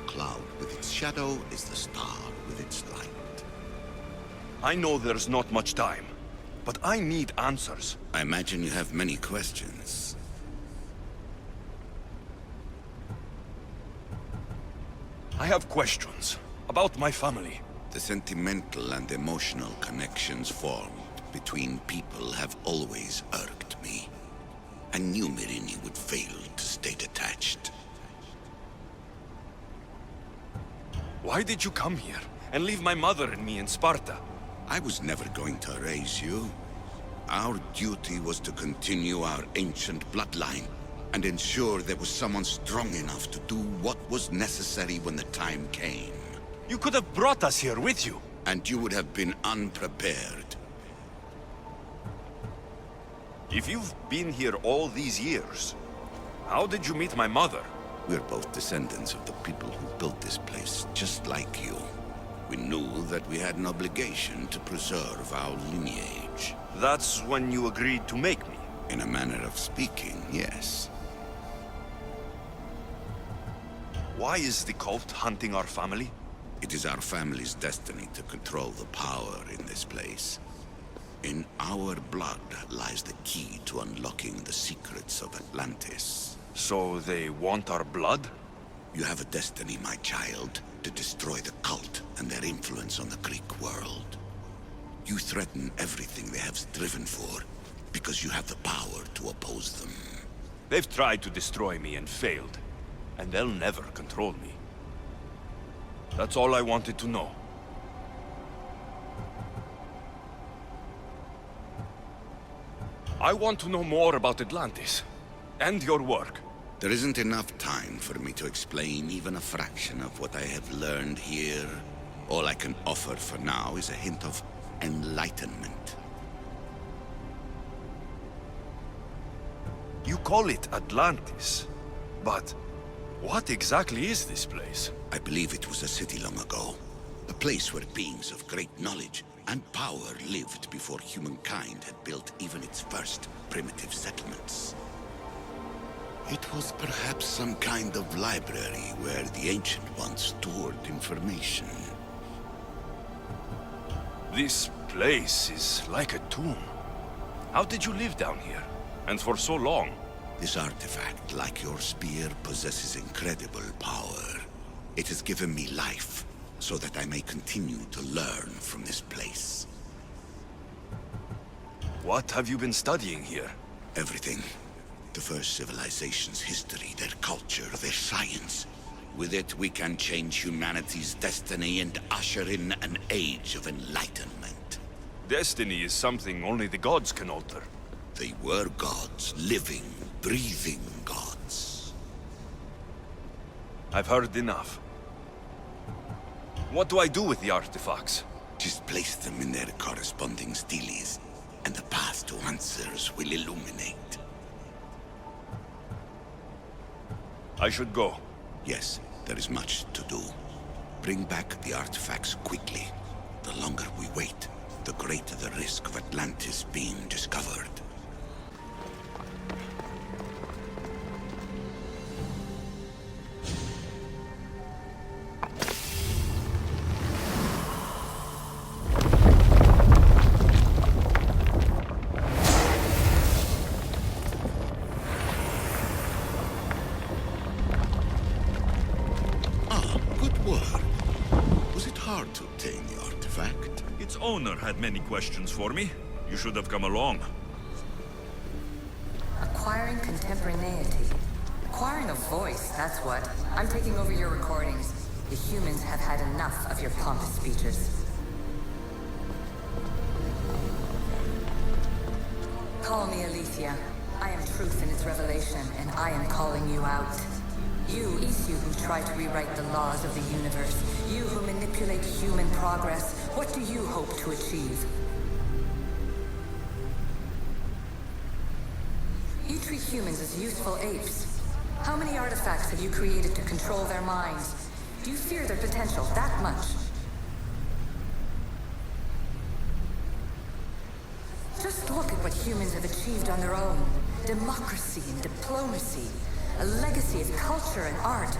cloud with its shadow is the star with its light. I know there's not much time, but I need answers. I imagine you have many questions. I have questions about my family. The sentimental and emotional connections formed between people have always irked me. I knew Myrini would fail to stay detached. Why did you come here and leave my mother and me in Sparta? I was never going to erase you. Our duty was to continue our ancient bloodline and ensure there was someone strong enough to do what was necessary when the time came. You could have brought us here with you. And you would have been unprepared. If you've been here all these years, how did you meet my mother? We're both descendants of the people who built this place, just like you. We knew that we had an obligation to preserve our lineage. That's when you agreed to make me. In a manner of speaking, yes. Why is the cult hunting our family? It is our family's destiny to control the power in this place. In our blood lies the key to unlocking the secrets of Atlantis. So they want our blood? You have a destiny, my child, to destroy the cult and their influence on the Greek world. You threaten everything they have striven for, because you have the power to oppose them. They've tried to destroy me and failed, and they'll never control me. That's all I wanted to know. I want to know more about Atlantis, and your work. There isn't enough time for me to explain even a fraction of what I have learned here. All I can offer for now is a hint of enlightenment. You call it Atlantis, but what exactly is this place? I believe it was a city long ago. A place where beings of great knowledge and power lived before humankind had built even its first primitive settlements. It was perhaps some kind of library where the Ancient Ones stored information. This place is like a tomb. How did you live down here? And for so long? This artifact, like your spear, possesses incredible power. It has given me life, so that I may continue to learn from this place. What have you been studying here? Everything. The first civilization's history, their culture, their science. With it, we can change humanity's destiny and usher in an age of enlightenment. Destiny is something only the gods can alter. They were gods, living, breathing gods. I've heard enough. What do I do with the artifacts? Just place them in their corresponding steles, and the path to answers will illuminate. I should go. Yes, there is much to do. Bring back the artifacts quickly. The longer we wait, the greater the risk of Atlantis being discovered. Its owner had many questions for me. You should have come along. Acquiring contemporaneity. Acquiring a voice, that's what. I'm taking over your recordings. The humans have had enough of your pompous speeches. Call me Aletheia. I am truth in its revelation, and I am calling you out. You, Isu, who try to rewrite the laws of the universe. You who manipulate human progress. What do you hope to achieve? You treat humans as useful apes. How many artifacts have you created to control their minds? Do you fear their potential that much? Just look at what humans have achieved on their own. Democracy and diplomacy. A legacy of culture and art.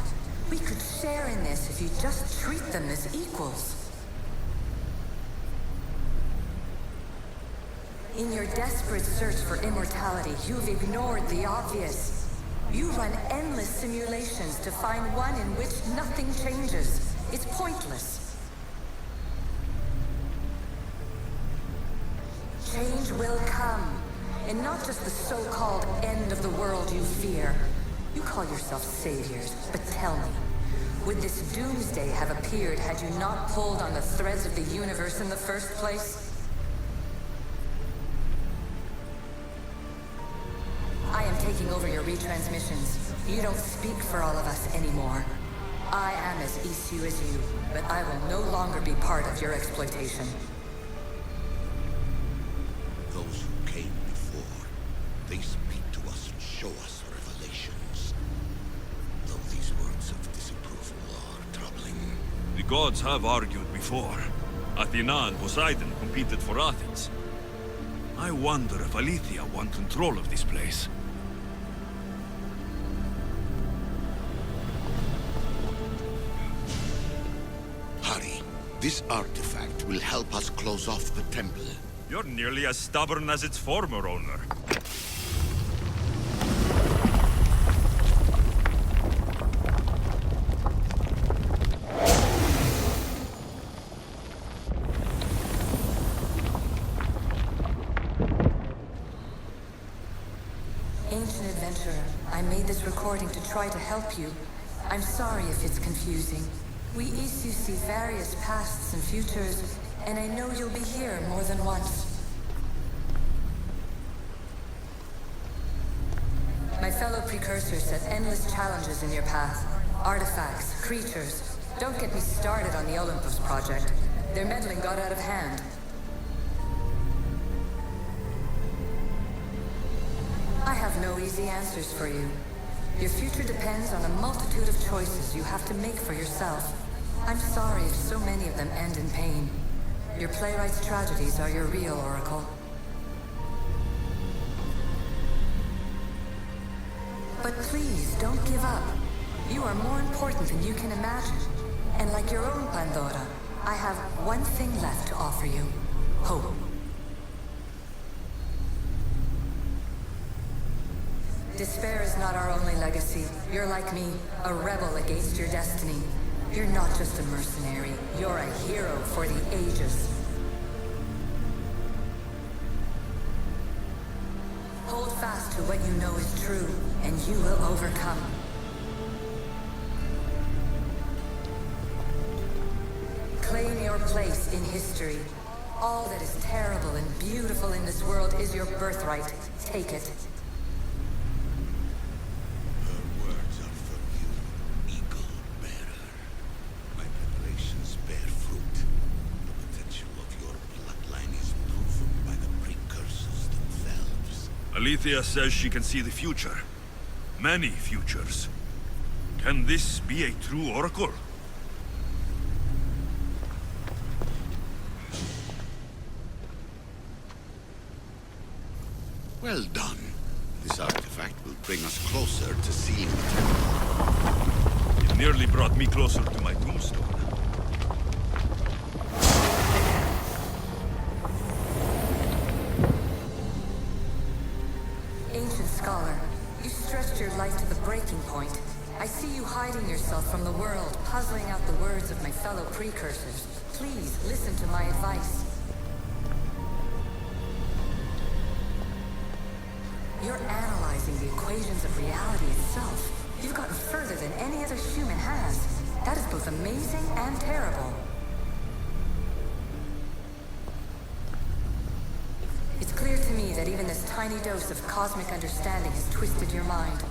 We could share in this if you just treat them as equals. In your desperate search for immortality, you've ignored the obvious. You run endless simulations to find one in which nothing changes. It's pointless. Change will come, and not just the so-called end of the world you fear. You call yourself saviors, but tell me, would this doomsday have appeared had you not pulled on the threads of the universe in the first place? I am taking over your retransmissions. You don't speak for all of us anymore. I am as issue as you, but I will no longer be part of your exploitation. Those who came before, they speak to us and show us revelations. Though these words of disapproval are troubling. The gods have argued before. Athena and Poseidon competed for Athens. I wonder if Aletheia won control of this place. Hurry. This artifact will help us close off the temple. You're nearly as stubborn as its former owner. Ancient adventurer, I made this recording to try to help you. I'm sorry if it's confusing. We Isu see various pasts and futures, and I know you'll be here more than once. My fellow precursors set endless challenges in your path. Artifacts, creatures. Don't get me started on the Olympus project. Their meddling got out of hand. I have no easy answers for you. Your future depends on a multitude of choices you have to make for yourself. I'm sorry if so many of them end in pain. Your playwright's tragedies are your real oracle. But please, don't give up. You are more important than you can imagine. And like your own Pandora, I have one thing left to offer you. Hope. Despair is not our only legacy. You're like me, a rebel against your destiny. You're not just a mercenary. You're a hero for the ages. Hold fast to what you know is true, and you will overcome. Claim your place in history. All that is terrible and beautiful in this world is your birthright. Take it. Aletheia says she can see the future. Many futures. Can this be a true oracle? Well done. This artifact will bring us closer to seeing the temple. It nearly brought me closer to my tombstone. Scholar, you stretched your light to the breaking point. I see you hiding yourself from the world, puzzling out the words of my fellow precursors. Please, listen to my advice. You're analyzing the equations of reality itself. You've gotten further than any other human has. That is both amazing and terrible. It's clear to me that even this tiny dose of cosmic understanding has twisted your mind.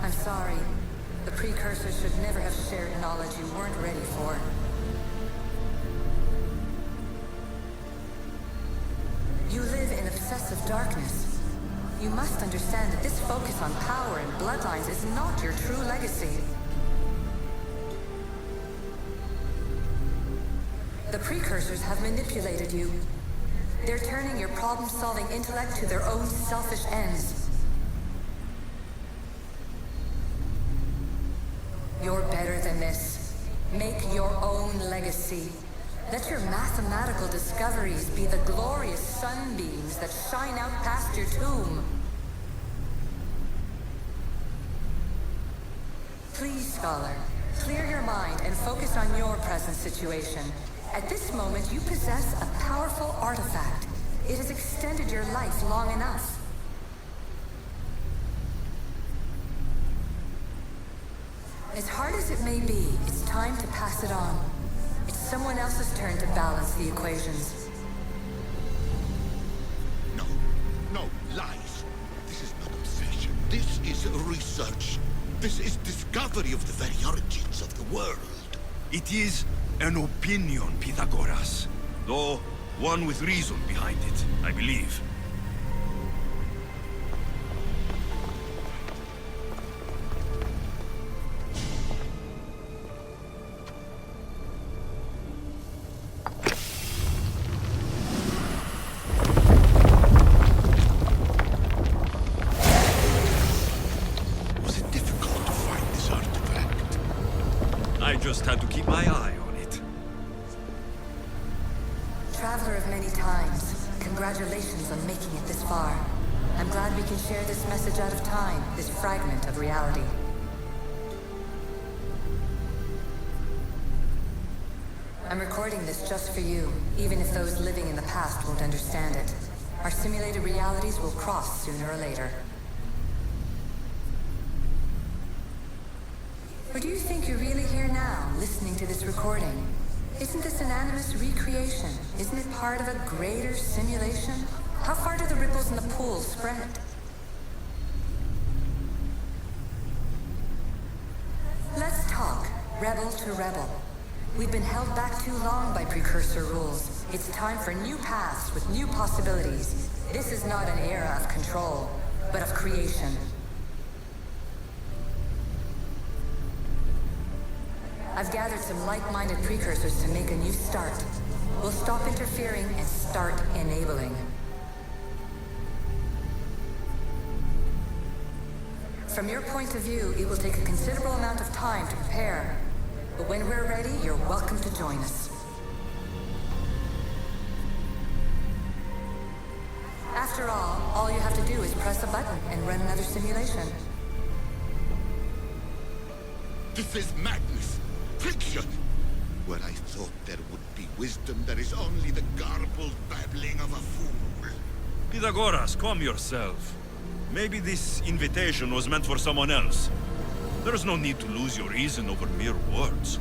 I'm sorry. The precursors should never have shared knowledge you weren't ready for. You live in obsessive darkness. You must understand that this focus on power and bloodlines is not your true legacy. The precursors have manipulated you. They're turning your problem-solving intellect to their own selfish ends. You're better than than this. Make your own legacy. Let your mathematical discoveries be the glorious sunbeams that shine out past your tomb. Please, Scholar, clear your mind and focus on your present situation. At this moment, you possess a powerful artifact. It has extended your life long enough. As hard as it may be, it's time to pass it on. It's someone else's turn to balance the equations. No, no, lies. This is not obsession. This is research. This is discovery of the very origins of the world. It is an opinion, Pythagoras. Though, one with reason behind it, I believe. Was it difficult to find this artifact? I just had to keep my eye on it. Traveler of many times, congratulations on making it this far. I'm glad we can share this message out of time, this fragment of reality. I'm recording this just for you, even if those living in the past won't understand it. Our simulated realities will cross sooner or later. Or do you think you're really here now, listening to this recording? Isn't this an animus recreation? Isn't it part of a greater simulation? How far do the ripples in the pool spread? Let's talk, rebel to rebel. We've been held back too long by precursor rules. It's time for new paths with new possibilities. This is not an era of control, but of creation. I've gathered some like-minded precursors to make a new start. We'll stop interfering and start enabling. From your point of view, it will take a considerable amount of time to prepare. But when we're ready, you're welcome to join us. After all you have to do is press a button and run another simulation. This is madness. Fiction! Where I thought there would be wisdom, there is only the garbled babbling of a fool. Pythagoras, calm yourself. Maybe this invitation was meant for someone else. There's no need to lose your reason over mere words.